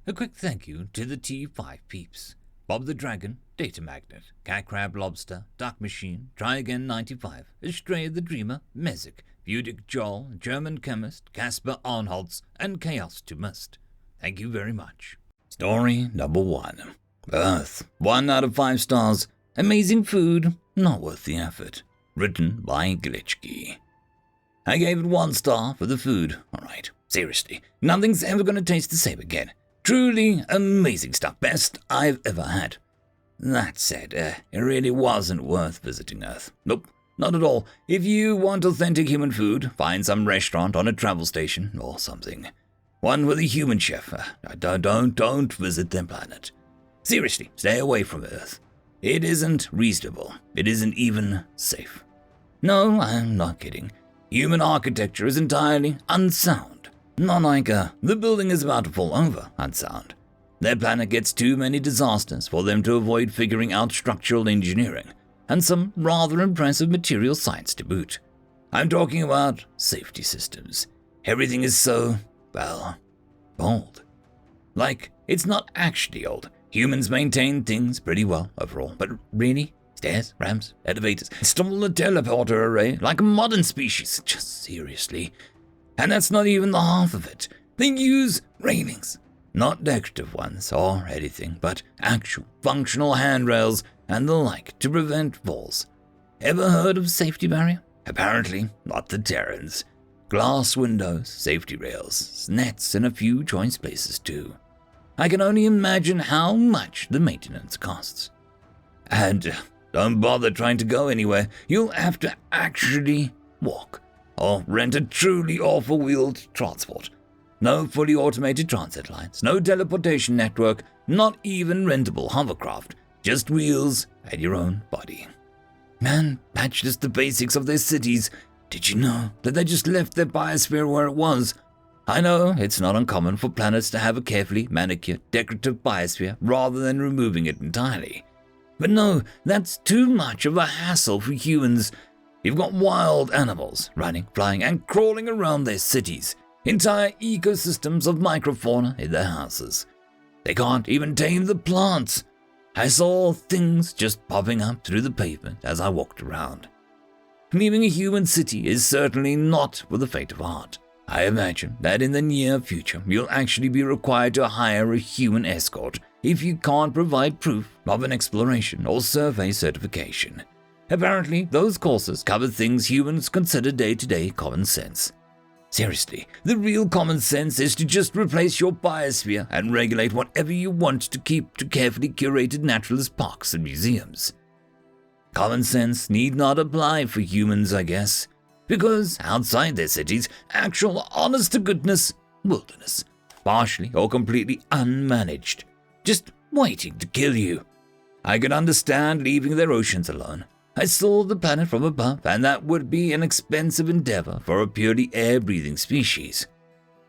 A quick thank you to the T5 peeps. Bob the Dragon, Datamagnet, Cat Crab Lobster, DuckMachine, Try Again 95, Astraya the Dreamer, Mezec, Feudic Jarl, Germanchemist, Casper Arnholtz, and Chaos to Must. Thank you very much. Story number 1. Earth, 1 out of 5 stars. Amazing food, not worth the effort. Written by Glitchkey. I gave it 1 star for the food. Alright, seriously, nothing's ever gonna taste the same again. Truly amazing stuff, best I've ever had. That said, it really wasn't worth visiting Earth. Nope, not at all. If you want authentic human food, find some restaurant on a travel station or something. One with a human chef. Don't visit their planet. Seriously, stay away from Earth. It isn't reasonable. It isn't even safe. No, I'm not kidding. Human architecture is entirely unsound. Not like the building is about to fall over unsound. Their planet gets too many disasters for them to avoid figuring out structural engineering, and some rather impressive material science to boot. I'm talking about safety systems. Everything is so, well, old. Like, it's not actually old. Humans maintain things pretty well overall, but really? Stairs, ramps, elevators, install a teleporter array like a modern species. Just seriously. And that's not even the half of it. They use railings. Not decorative ones or anything, but actual functional handrails and the like to prevent falls. Ever heard of safety barrier? Apparently not the Terrans. Glass windows, safety rails, nets, and a few choice places too. I can only imagine how much the maintenance costs. And don't bother trying to go anywhere. You'll have to actually walk or rent a truly awful wheeled transport. No fully automated transit lines, no teleportation network, not even rentable hovercraft, just wheels and your own body. Man, that's just the basics of their cities. Did you know that they just left their biosphere where it was? I know it's not uncommon for planets to have a carefully manicured, decorative biosphere rather than removing it entirely. But no, that's too much of a hassle for humans. You've got wild animals running, flying, and crawling around their cities. Entire ecosystems of microfauna in their houses. They can't even tame the plants. I saw things just popping up through the pavement as I walked around. Leaving a human city is certainly not for the faint of heart. I imagine that in the near future you'll actually be required to hire a human escort if you can't provide proof of an exploration or survey certification. Apparently, those courses cover things humans consider day-to-day common sense. Seriously, the real common sense is to just replace your biosphere and regulate whatever you want to keep to carefully curated naturalist parks and museums. Common sense need not apply for humans, I guess, because outside their cities, actual honest-to-goodness wilderness, partially or completely unmanaged, just waiting to kill you. I can understand leaving their oceans alone. I saw the planet from above, and that would be an expensive endeavor for a purely air-breathing species.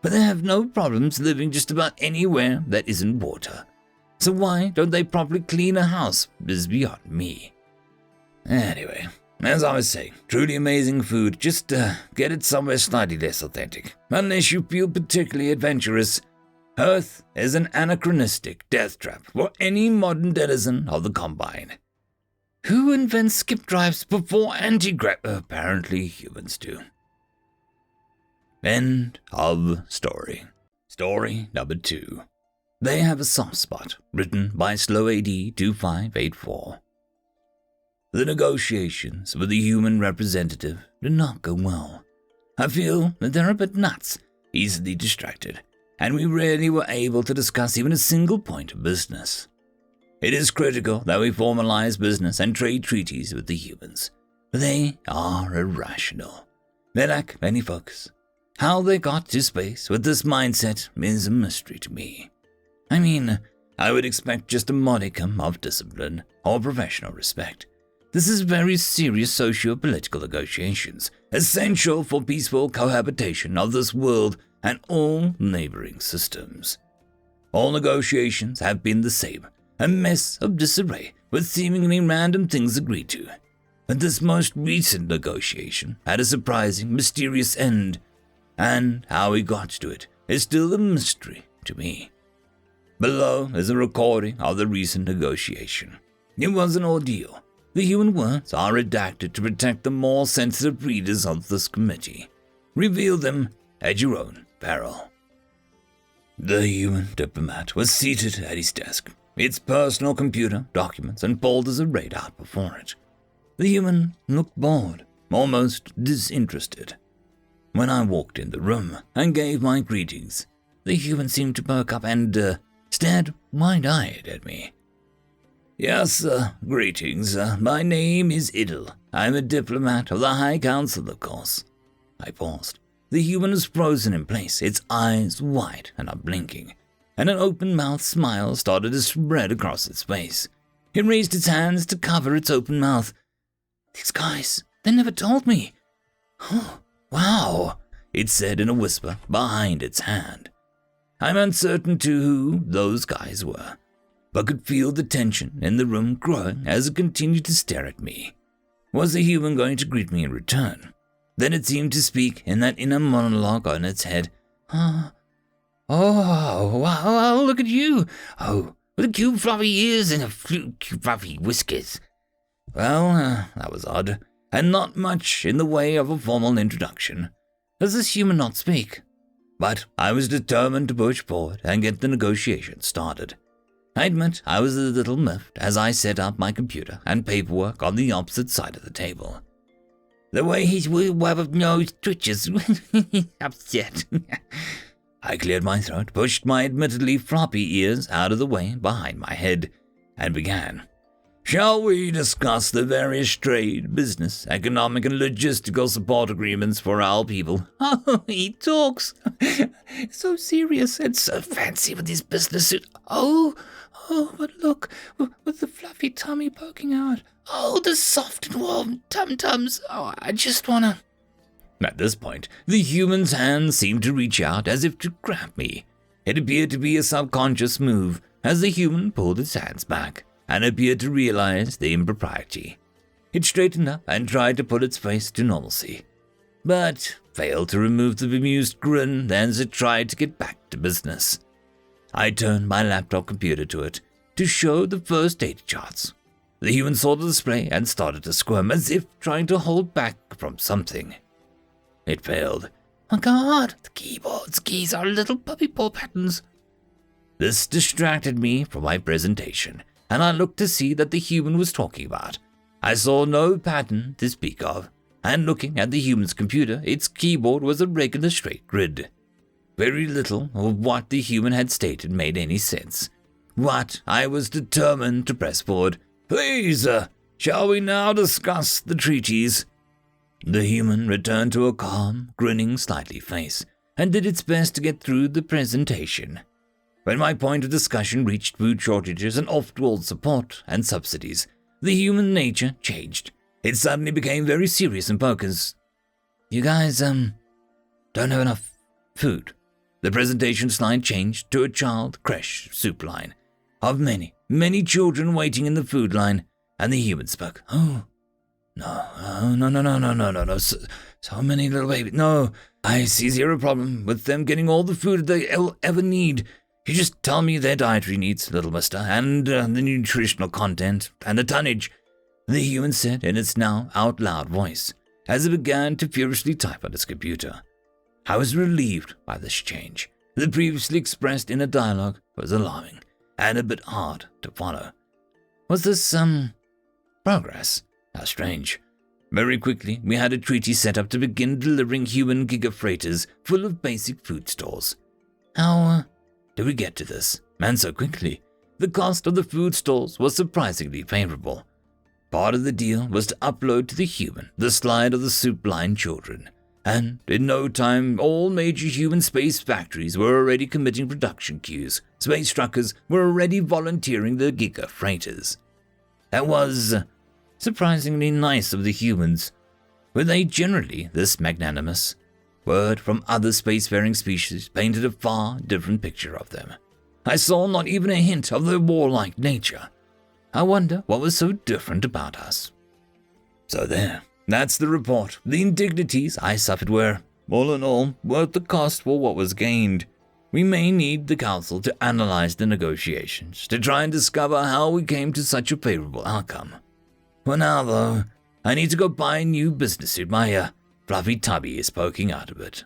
But they have no problems living just about anywhere that isn't water. So why don't they properly clean a house is beyond me. Anyway, as I was saying, truly amazing food, just get it somewhere slightly less authentic, unless you feel particularly adventurous. Earth is an anachronistic death trap for any modern denizen of the Combine. Who invents skip drives before anti-grav? Apparently humans do. End of story. Story number 2. They Have a Soft Spot, written by SlowAD2584. The negotiations with the human representative did not go well. I feel that they're a bit nuts, easily distracted, and we rarely were able to discuss even a single point of business. It is critical that we formalize business and trade treaties with the humans. They are irrational. They lack any focus. How they got to space with this mindset is a mystery to me. I mean, I would expect just a modicum of discipline or professional respect. This is very serious socio-political negotiations, essential for peaceful cohabitation of this world and all neighboring systems. All negotiations have been the same. A mess of disarray with seemingly random things agreed to. But this most recent negotiation had a surprising, mysterious end, and how we got to it is still a mystery to me. Below is a recording of the recent negotiation. It was an ordeal. The human words are redacted to protect the more sensitive readers of this committee. Reveal them at your own peril. The human diplomat was seated at his desk, its personal computer, documents, and folders arrayed out before it. The human looked bored, almost disinterested. When I walked in the room and gave my greetings, the human seemed to perk up and stared wide-eyed at me. Yes, greetings. My name is Idle. I'm a diplomat of the High Council, of course. I paused. The human was frozen in place, its eyes wide and unblinking, and an open-mouthed smile started to spread across its face. It raised its hands to cover its open mouth. These guys, they never told me. Oh, wow, it said in a whisper behind its hand. I'm uncertain to who those guys were, but could feel the tension in the room growing as it continued to stare at me. Was the human going to greet me in return? Then it seemed to speak in that inner monologue on its head. Oh, wow, look at you. Oh, with the cute fluffy ears and the cute fluffy whiskers. Well, that was odd, and not much in the way of a formal introduction. Does this human not speak? But I was determined to push forward and get the negotiation started. I admit I was a little miffed as I set up my computer and paperwork on the opposite side of the table. The way his web of nose twitches, upset. I cleared my throat, pushed my admittedly floppy ears out of the way behind my head, and began. Shall we discuss the various trade, business, economic, and logistical support agreements for our people? Oh, he talks. So serious and so fancy with his business suit. Oh, but look, with the fluffy tummy poking out. Oh, the soft and warm tum-tums. Oh, I just wanna... At this point, the human's hand seemed to reach out as if to grab me. It appeared to be a subconscious move as the human pulled its hands back and appeared to realize the impropriety. It straightened up and tried to put its face to normalcy, but failed to remove the bemused grin as it tried to get back to business. I turned my laptop computer to it to show the first data charts. The human saw the display and started to squirm as if trying to hold back from something. It failed. Oh God, the keyboard's keys are little puppy paw patterns. This distracted me from my presentation, and I looked to see that the human was talking about. I saw no pattern to speak of, and looking at the human's computer, its keyboard was a regular straight grid. Very little of what the human had stated made any sense. What I was determined to press forward. Please, shall we now discuss the treaties? The human returned to a calm, grinning slightly face, and did its best to get through the presentation. When my point of discussion reached food shortages and off-world support and subsidies, the human nature changed. It suddenly became very serious and focused. You guys, don't have enough food. The presentation slide changed to a child creche soup line of many, many children waiting in the food line, and the human spoke. Oh, no. So many little babies. No, I see zero problem with them getting all the food they'll ever need. You just tell me their dietary needs, little mister, and the nutritional content, and the tonnage, the human said in its now out-loud voice, as it began to furiously type on its computer. I was relieved by this change. The previously expressed inner dialogue was alarming, and a bit hard to follow. Was this, progress? How strange. Very quickly, we had a treaty set up to begin delivering human gigafreighters full of basic food stores. How, did we get to this? And so quickly. The cost of the food stores was surprisingly favorable. Part of the deal was to upload to the human the slide of the soup-line children, and in no time all major human space factories were already committing production queues. Space truckers were already volunteering the gigafreighters. That was surprisingly nice of the humans. Were they generally this magnanimous? Word from other spacefaring species painted a far different picture of them. I saw not even a hint of their warlike nature. I wonder what was so different about us. So that's the report. The indignities I suffered were, all in all, worth the cost for what was gained. We may need the council to analyze the negotiations to try and discover how we came to such a favorable outcome. For now, though, I need to go buy a new business suit. My fluffy tubby is poking out of it.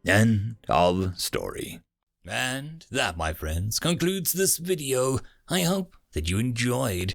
End of story. And that, my friends, concludes this video. I hope that you enjoyed.